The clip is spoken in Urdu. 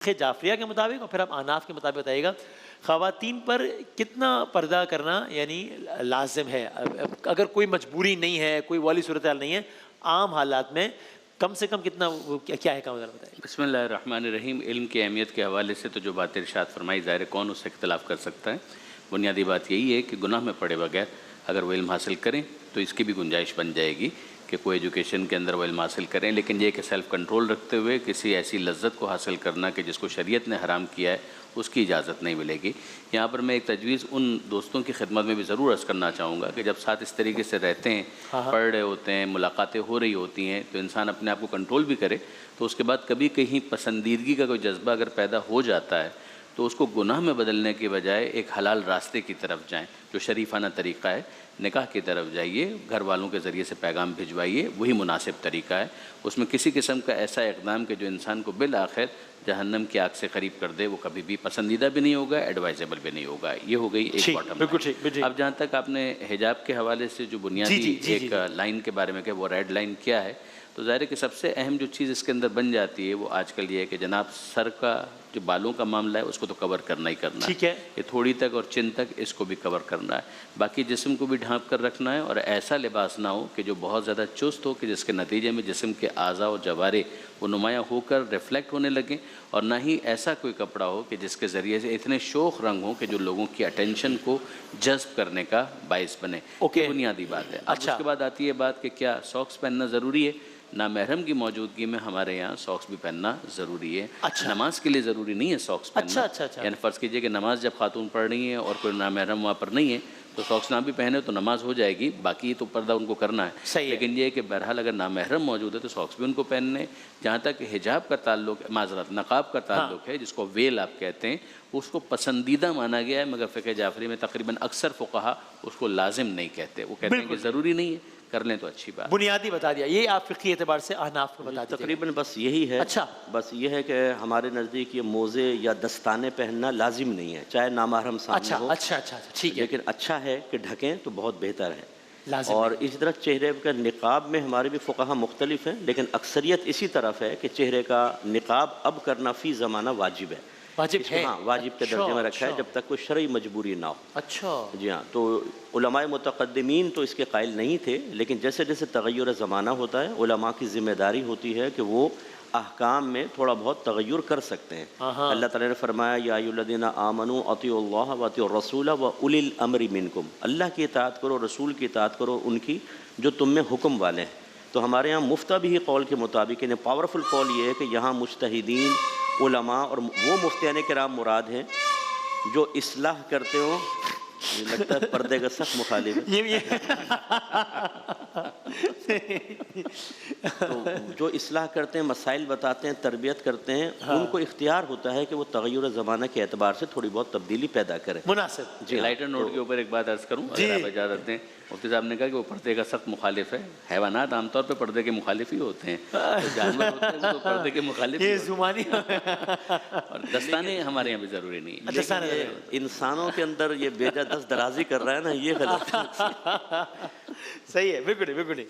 جعفریہ کے مطابق اور پھر آپ احناف کے مطابق بتائیے گا خواتین پر کتنا پردہ کرنا یعنی لازم ہے؟ اگر کوئی مجبوری نہیں ہے، کوئی والی صورتحال نہیں ہے، عام حالات میں کم سے کم کتنا کیا ہے؟ ذرا بتائیے۔ بسم اللہ الرحمن الرحیم۔ علم کی اہمیت کے حوالے سے تو جو بات ارشاد فرمائی، ظاہر کون اس سے اختلاف کر سکتا ہے۔ بنیادی بات یہی ہے کہ گناہ میں پڑے بغیر اگر وہ علم حاصل کریں تو اس کی بھی گنجائش بن جائے گی کہ کوئی ایجوکیشن کے اندر وہ علم حاصل کریں، لیکن یہ کہ سیلف کنٹرول رکھتے ہوئے کسی ایسی لذت کو حاصل کرنا کہ جس کو شریعت نے حرام کیا ہے اس کی اجازت نہیں ملے گی۔ یہاں پر میں ایک تجویز ان دوستوں کی خدمت میں بھی ضرور عرض کرنا چاہوں گا کہ جب ساتھ اس طریقے سے رہتے ہیں، پڑھ رہے ہوتے ہیں، ملاقاتیں ہو رہی ہوتی ہیں، تو انسان اپنے آپ کو کنٹرول بھی کرے، تو اس کے بعد کبھی کہیں پسندیدگی کا کوئی جذبہ اگر پیدا ہو جاتا ہے تو اس کو گناہ میں بدلنے کے بجائے ایک حلال راستے کی طرف جائیں، جو شریفانہ طریقہ ہے، نکاح کی طرف جائیے، گھر والوں کے ذریعے سے پیغام بھجوائیے، وہی مناسب طریقہ ہے۔ اس میں کسی قسم کا ایسا اقدام کہ جو انسان کو بالآخر جہنم کی آگ سے قریب کر دے، وہ کبھی بھی پسندیدہ بھی نہیں ہوگا، ایڈوائزیبل بھی نہیں ہوگا۔ یہ ہو گئی ایک باٹم لائن۔ اب جہاں تک آپ نے حجاب کے حوالے سے جو بنیادی ایک لائن کے بارے میں کہ وہ ریڈ لائن کیا ہے، تو ظاہر ہے کہ سب سے اہم جو چیز اس کے اندر بن جاتی ہے وہ آج کل یہ ہے کہ جناب سر کا جو بالوں کا معاملہ ہے اس کو تو کور کرنا ہی کرنا ہے، یہ تھوڑی تک اور چن تک اس کو بھی کور کرنا ہے، باقی جسم کو بھی ڈھانپ کر رکھنا ہے، اور ایسا لباس نہ ہو کہ جو بہت زیادہ چست ہو کہ جس کے نتیجے میں جسم کے اعضاء و جوارے وہ نمایاں ہو کر ریفلیکٹ ہونے لگیں، اور نہ ہی ایسا کوئی کپڑا ہو کہ جس کے ذریعے سے اتنے شوخ رنگ ہوں کہ جو لوگوں کی اٹینشن کو جذب کرنے کا باعث بنے۔ یہ بنیادی بات ہے۔ اب اس کے بعد آتی ہے بات کہ کیا ساکس پہننا ضروری ہے؟ نامحرم کی موجودگی میں ہمارے یہاں ساکس بھی پہننا ضروری ہے۔ نماز کے لیے ضروری نہیں ہے ساکس پہننا، یعنی فرض کیجئے کہ نماز جب خاتون پڑھ رہی ہیں اور کوئی نامحرم وہاں پر نہیں ہے تو ساکس نہ بھی پہنے تو نماز ہو جائے گی، باقی تو پردہ ان کو کرنا ہے، لیکن یہ کہ بہرحال اگر نامحرم موجود ہے تو ساکس بھی ان کو پہننے۔ جہاں تک حجاب کا تعلق، معذرت نقاب کا تعلق ہے، جس کو ویل آپ کہتے ہیں، اس کو پسندیدہ مانا گیا ہے، مگر فقہ جعفری میں تقریباً اکثر فقہا اس کو لازم نہیں کہتے، وہ کہتے ہیں کہ ضروری نہیں ہے، کر لیں تو اچھی بات۔ بنیادی بتا دیا، یہ آپ فقہی اعتبار سے احناف کو بتا دیجیے۔ تقریباً بس یہی ہے، بس یہ ہے کہ ہمارے نزدیک یہ موزے یا دستانے پہننا لازم نہیں ہے، چاہے نامحرم سامنے ہو، لیکن اچھا ہے کہ ڈھکیں تو بہت بہتر ہے۔ اور اسی طرح چہرے کا نقاب میں ہمارے بھی فقہا مختلف ہیں، لیکن اکثریت اسی طرف ہے کہ چہرے کا نقاب اب کرنا فی زمانہ واجب ہے، واجب ہے، ہاں واجب کے درجے میں رکھا ہے جب تک کوئی شرعی مجبوری نہ ہو۔ اچھا جی ہاں، تو علماء متقدمین تو اس کے قائل نہیں تھے، لیکن جیسے جیسے تغیر زمانہ ہوتا ہے علماء کی ذمہ داری ہوتی ہے کہ وہ احکام میں تھوڑا بہت تغیر کر سکتے ہیں۔ اللہ تعالیٰ نے فرمایا یا ایھا الذین آمنوا اطیعوا اللہ واطیعوا الرسول واولی الامر منکم، اللہ کی اطاعت کرو، رسول کی اطاعت کرو، ان کی جو تم میں حکم والے ہیں۔ تو ہمارے یہاں مفتہ بھی قول کے مطابق یعنی پاورفل قول یہ ہے کہ یہاں مجتہدین، علماء اور وہ مفتیان کرام مراد ہیں جو اصلاح کرتے ہوں، لگتا ہے پردے کا سخت مخالف ہے، تو جو اصلاح کرتے ہیں، مسائل بتاتے ہیں، تربیت کرتے ہیں، ان کو اختیار ہوتا ہے کہ وہ تغیر زمانہ کے اعتبار سے تھوڑی بہت تبدیلی پیدا کریں۔ مناسب۔ جی لائٹر نوٹ کے اوپر ایک بات عرض کروں اگر آپ اجازت دیں۔ مفتی صاحب نے کہا کہ وہ پردے کا سخت مخالف ہے، حیوانات عام طور پہ پردے کے مخالف ہی ہوتے ہیں، جانور ہوتے ہیں وہ تو پردے کے مخالف ہی ہوتے ہیں، اور دستانے ہمارے یہاں بھی ضروری نہیں ہے۔ انسانوں کے اندر یہ بیجا دست درازی کر رہا ہے نا، یہ غلط ہے۔ صحیح ہے، بالکل بالکل۔